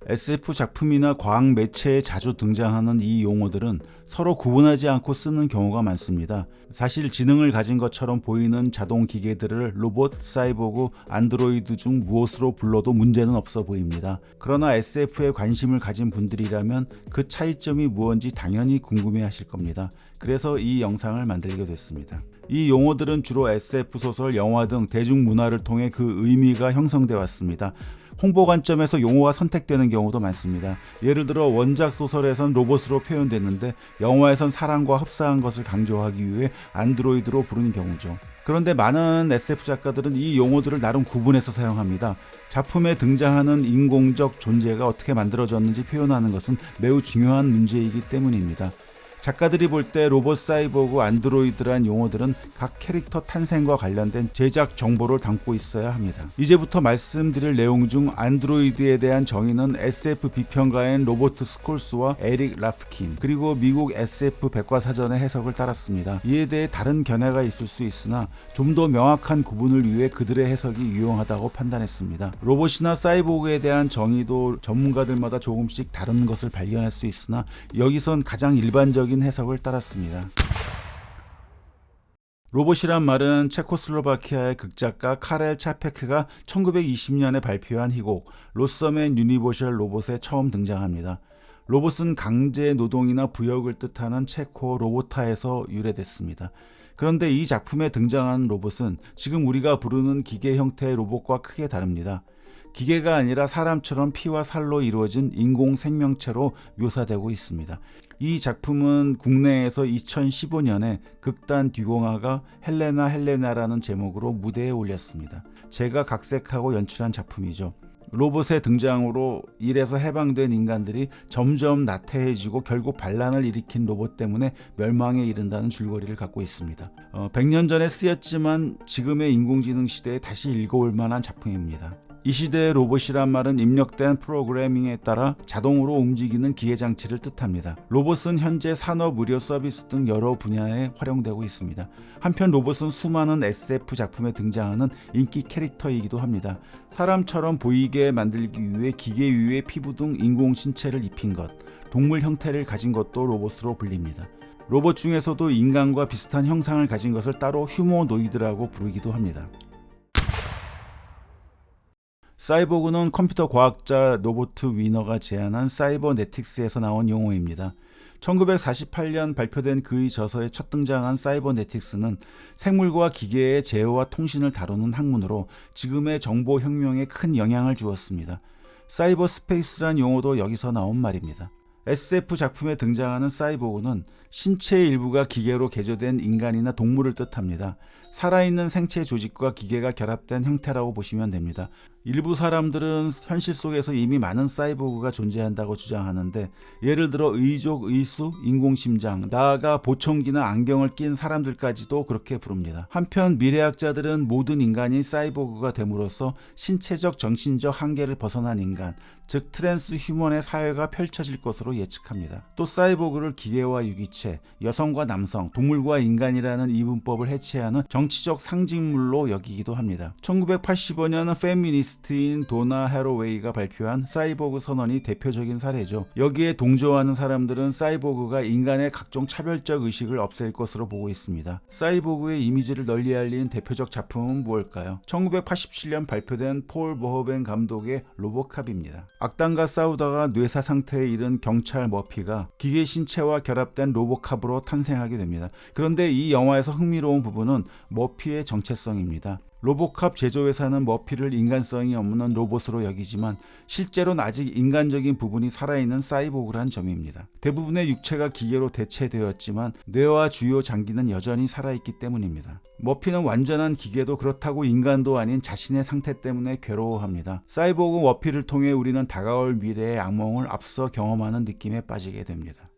SF 작품이나 과학 매체에 자주 등장하는 이 용어들은 서로 구분하지 않고 쓰는 경우가 많습니다. 사실 지능을 가진 것처럼 보이는 자동 기계들을 로봇, 사이보그, 안드로이드 중 무엇으로 불러도 문제는 없어 보입니다. 그러나 SF에 관심을 가진 분들이라면 그 차이점이 무엇인지 당연히 궁금해 하실 겁니다. 그래서 이 영상을 만들게 됐습니다. 이 용어들은 주로 SF 소설, 영화 등 대중문화를 통해 그 의미가 형성돼 왔습니다. 홍보 관점에서 용어가 선택되는 경우도 많습니다. 예를 들어 원작 소설에선 로봇으로 표현됐는데 영화에선 사람과 흡사한 것을 강조하기 위해 안드로이드로 부르는 경우죠. 그런데 많은 SF 작가들은 이 용어들을 나름 구분해서 사용합니다. 작품에 등장하는 인공적 존재가 어떻게 만들어졌는지 표현하는 것은 매우 중요한 문제이기 때문입니다. 작가들이 볼 때 로봇, 사이보그, 안드로이드란 용어들은 각 캐릭터 탄생과 관련된 제작 정보를 담고 있어야 합니다. 이제부터 말씀드릴 내용 중 안드로이드에 대한 정의는 SF 비평가인 로버트 스콜스와 에릭 라프킨, 그리고 미국 SF 백과사전의 해석을 따랐습니다. 이에 대해 다른 견해가 있을 수 있으나 좀 더 명확한 구분을 위해 그들의 해석이 유용하다고 판단했습니다. 로봇이나 사이보그에 대한 정의도 전문가들마다 조금씩 다른 것을 발견할 수 있으나 여기선 가장 일반적인 해석을 따랐습니다. 로봇이란 말은 체코슬로바키아의 극작가 카렐 차페크가 1920년에 발표한 희곡 로썸 앤 유니버셜 로봇에 처음 등장합니다. 로봇은 강제 노동이나 부역을 뜻하는 체코 로보타에서 유래됐습니다. 그런데 이 작품에 등장하는 로봇은 지금 우리가 부르는 기계 형태의 로봇과 크게 다릅니다. 기계가 아니라 사람처럼 피와 살로 이루어진 인공 생명체로 묘사되고 있습니다. 이 작품은 국내에서 2015년에 극단 뒤공화가 헬레나라는 제목으로 무대에 올렸습니다. 제가 각색하고 연출한 작품이죠. 로봇의 등장으로 일에서 해방된 인간들이 점점 나태해지고 결국 반란을 일으킨 로봇 때문에 멸망에 이른다는 줄거리를 갖고 있습니다. 100년 전에 쓰였지만 지금의 인공지능 시대에 다시 읽어올 만한 작품입니다. 이 시대의 로봇이란 말은 입력된 프로그래밍에 따라 자동으로 움직이는 기계장치를 뜻합니다. 로봇은 현재 산업, 의료, 서비스 등 여러 분야에 활용되고 있습니다. 한편 로봇은 수많은 SF 작품에 등장하는 인기 캐릭터이기도 합니다. 사람처럼 보이게 만들기 위해 기계 위에 피부 등 인공 신체를 입힌 것, 동물 형태를 가진 것도 로봇으로 불립니다. 로봇 중에서도 인간과 비슷한 형상을 가진 것을 따로 휴머노이드라고 부르기도 합니다. 사이보그는 컴퓨터 과학자 노버트 위너가 제안한 사이버네틱스에서 나온 용어입니다. 1948년 발표된 그의 저서에 첫 등장한 사이버네틱스는 생물과 기계의 제어와 통신을 다루는 학문으로 지금의 정보혁명에 큰 영향을 주었습니다. 사이버 스페이스란 용어도 여기서 나온 말입니다. SF 작품에 등장하는 사이보그는 신체의 일부가 기계로 개조된 인간이나 동물을 뜻합니다. 살아있는 생체 조직과 기계가 결합된 형태라고 보시면 됩니다. 일부 사람들은 현실 속에서 이미 많은 사이보그가 존재한다고 주장하는데 예를 들어 의족, 의수, 인공심장, 나아가 보청기나 안경을 낀 사람들까지도 그렇게 부릅니다. 한편 미래학자들은 모든 인간이 사이보그가 됨으로써 신체적, 정신적 한계를 벗어난 인간, 즉 트랜스 휴먼의 사회가 펼쳐질 것으로 예측합니다. 또 사이보그를 기계와 유기체, 여성과 남성, 동물과 인간이라는 이분법을 해체하는 정치적 상징물로 여기기도 합니다. 1985년 페미니스트인 도나 해로웨이가 발표한 사이보그 선언이 대표적인 사례죠. 여기에 동조하는 사람들은 사이보그가 인간의 각종 차별적 의식을 없앨 것으로 보고 있습니다. 사이보그의 이미지를 널리 알린 대표적 작품은 무엇일까요? 1987년 발표된 폴 버호벤 감독의 로보캅입니다. 악당과 싸우다가 뇌사 상태에 이른 경찰 머피가 기계 신체와 결합된 로보캅으로 탄생하게 됩니다. 그런데 이 영화에서 흥미로운 부분은 머피의 정체성입니다. 로보캅 제조회사는 머피를 인간성이 없는 로봇으로 여기지만 실제로는 아직 인간적인 부분이 살아있는 사이보그란 점입니다. 대부분의 육체가 기계로 대체되었지만 뇌와 주요 장기는 여전히 살아있기 때문입니다. 머피는 완전한 기계도 그렇다고 인간도 아닌 자신의 상태 때문에 괴로워합니다. 사이보그 머피를 통해 우리는 다가올 미래의 악몽을 앞서 경험하는 느낌에 빠지게 됩니다.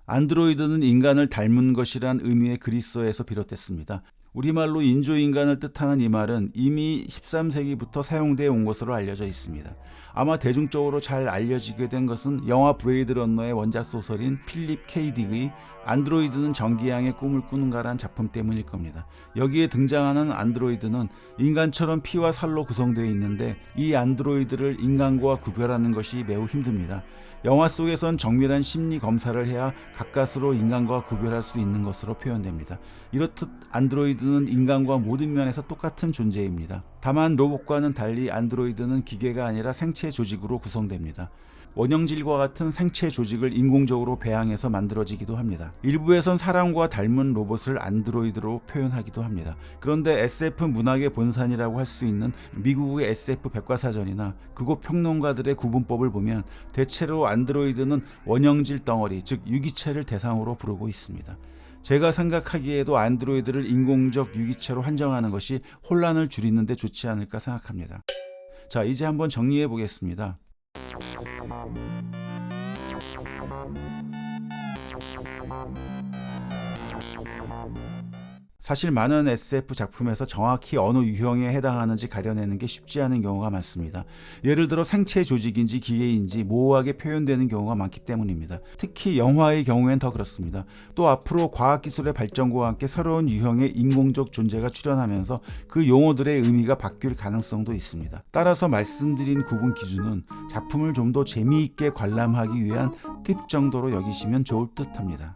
안드로이드는 인간을 닮은 것이란 의미의 그리스어에서 비롯됐습니다. 우리말로 인조인간을 뜻하는 이 말은 이미 13세기부터 사용되어 온 것으로 알려져 있습니다. 아마 대중적으로 잘 알려지게 된 것은 영화 브레이드 런너의 원작 소설인 필립 K. 딕의 안드로이드는 전기양의 꿈을 꾸는가란 작품 때문일 겁니다. 여기에 등장하는 안드로이드는 인간처럼 피와 살로 구성되어 있는데 이 안드로이드를 인간과 구별하는 것이 매우 힘듭니다. 영화 속에선 정밀한 심리 검사를 해야 가까스로 인간과 구별할 수 있는 것으로 표현됩니다. 이렇듯 안드로이드는 인간과 모든 면에서 똑같은 존재입니다. 다만 로봇과는 달리 안드로이드는 기계가 아니라 생체 조직으로 구성됩니다. 원형질과 같은 생체 조직을 인공적으로 배양해서 만들어지기도 합니다. 일부에선 사람과 닮은 로봇을 안드로이드로 표현하기도 합니다. 그런데 SF 문학의 본산이라고 할 수 있는 미국의 SF 백과사전이나 그곳 평론가들의 구분법을 보면 대체로 안드로이드는 원형질 덩어리, 즉 유기체를 대상으로 부르고 있습니다. 제가 생각하기에도 안드로이드를 인공적 유기체로 한정하는 것이 혼란을 줄이는 데 좋지 않을까 생각합니다. 자, 이제 한번 정리해 보겠습니다. 사실 많은 SF 작품에서 정확히 어느 유형에 해당하는지 가려내는 게 쉽지 않은 경우가 많습니다. 예를 들어 생체 조직인지 기계인지 모호하게 표현되는 경우가 많기 때문입니다. 특히 영화의 경우엔 더 그렇습니다. 또 앞으로 과학기술의 발전과 함께 새로운 유형의 인공적 존재가 출현하면서 그 용어들의 의미가 바뀔 가능성도 있습니다. 따라서 말씀드린 구분 기준은 작품을 좀 더 재미있게 관람하기 위한 팁 정도로 여기시면 좋을 듯 합니다.